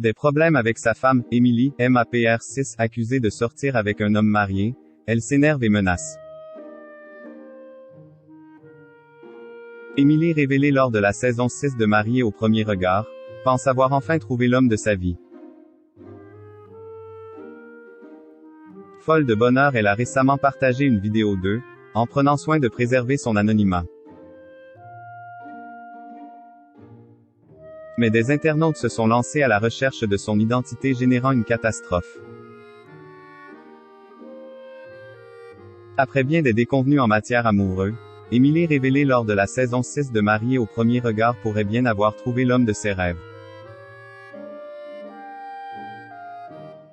Des problèmes avec sa femme, Emily, MAPR6, accusée de sortir avec un homme marié, elle s'énerve et menace. Emily, révélée lors de la saison 6 de Mariée au premier regard, pense avoir enfin trouvé l'homme de sa vie. Folle de bonheur, elle a récemment partagé une vidéo d'eux, en prenant soin de préserver son anonymat. Mais des internautes se sont lancés à la recherche de son identité, générant une catastrophe. Après bien des déconvenus en matière amoureuse, Emily, révélée lors de la saison 6 de Mariée au premier regard, pourrait bien avoir trouvé l'homme de ses rêves.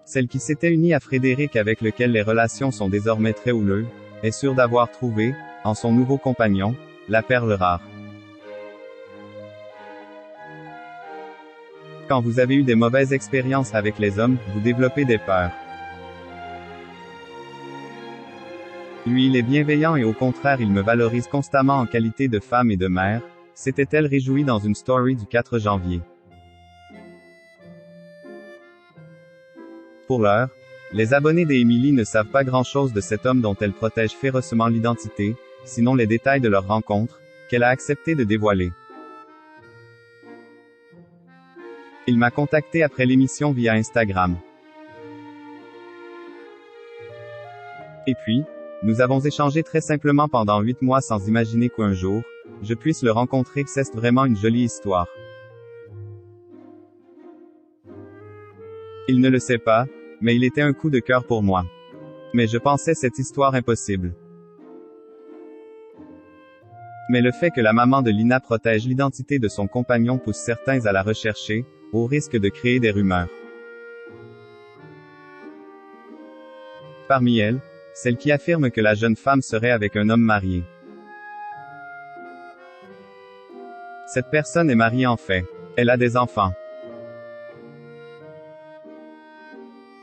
Celle qui s'était unie à Frédéric, avec lequel les relations sont désormais très houleuses, est sûre d'avoir trouvé, en son nouveau compagnon, la perle rare. Quand vous avez eu des mauvaises expériences avec les hommes, vous développez des peurs. Lui, il est bienveillant et au contraire il me valorise constamment en qualité de femme et de mère, s'était-elle réjouie dans une story du 4 janvier. Pour l'heure, les abonnés d'Emily ne savent pas grand-chose de cet homme dont elle protège férocement l'identité, sinon les détails de leur rencontre, qu'elle a accepté de dévoiler. Il m'a contacté après l'émission via Instagram. Et puis, nous avons échangé très simplement pendant 8 mois sans imaginer qu'un jour, je puisse le rencontrer. C'est vraiment une jolie histoire. Il ne le sait pas, mais il était un coup de cœur pour moi. Mais je pensais cette histoire impossible. Mais le fait que la maman de Lina protège l'identité de son compagnon pousse certains à la rechercher, au risque de créer des rumeurs. Parmi elles, celle qui affirme que la jeune femme serait avec un homme marié. Cette personne est mariée en fait. Elle a des enfants.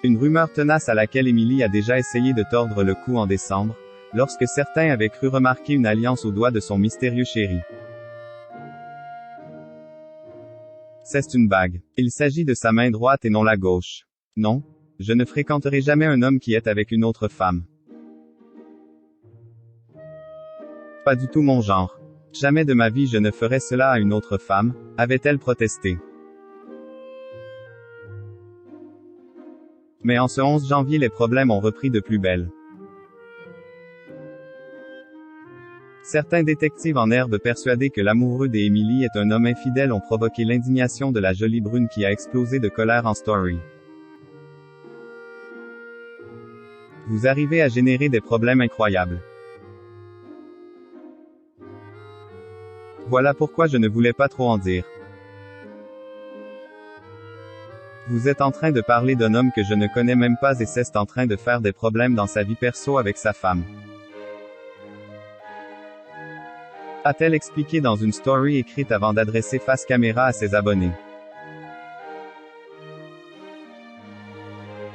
Une rumeur tenace à laquelle Emily a déjà essayé de tordre le cou en décembre, lorsque certains avaient cru remarquer une alliance au doigt de son mystérieux chéri. C'est une bague. Il s'agit de sa main droite et non la gauche. Non, je ne fréquenterai jamais un homme qui est avec une autre femme. Pas du tout mon genre. Jamais de ma vie je ne ferai cela à une autre femme, avait-elle protesté. Mais en ce 11 janvier les problèmes ont repris de plus belle. Certains détectives en herbe persuadés que l'amoureux d'Emily est un homme infidèle ont provoqué l'indignation de la jolie brune qui a explosé de colère en story. Vous arrivez à générer des problèmes incroyables. Voilà pourquoi je ne voulais pas trop en dire. Vous êtes en train de parler d'un homme que je ne connais même pas et c'est en train de faire des problèmes dans sa vie perso avec sa femme. A-t-elle expliqué dans une story écrite avant d'adresser face caméra à ses abonnés.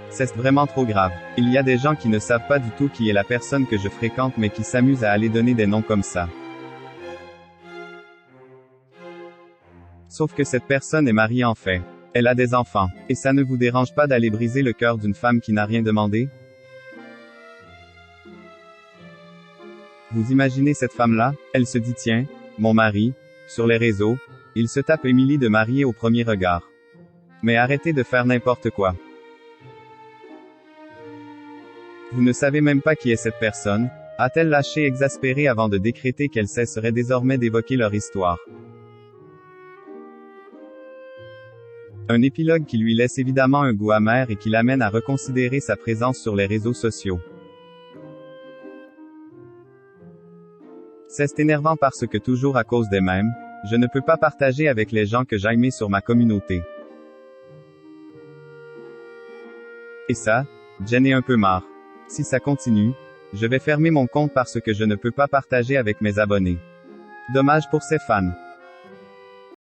C'est vraiment trop grave. Il y a des gens qui ne savent pas du tout qui est la personne que je fréquente mais qui s'amusent à aller donner des noms comme ça. Sauf que cette personne est mariée en fait. Elle a des enfants. Et ça ne vous dérange pas d'aller briser le cœur d'une femme qui n'a rien demandé? Vous imaginez cette femme-là? Elle se dit tiens, mon mari, sur les réseaux, il se tape Emily de Mariée au premier regard. Mais arrêtez de faire n'importe quoi. Vous ne savez même pas qui est cette personne, a-t-elle lâché exaspérée avant de décréter qu'elle cesserait désormais d'évoquer leur histoire. Un épilogue qui lui laisse évidemment un goût amer et qui l'amène à reconsidérer sa présence sur les réseaux sociaux. C'est énervant parce que toujours à cause des mêmes, je ne peux pas partager avec les gens que j'aime sur ma communauté. Et ça, j'en ai un peu marre. Si ça continue, je vais fermer mon compte parce que je ne peux pas partager avec mes abonnés. Dommage pour ses fans.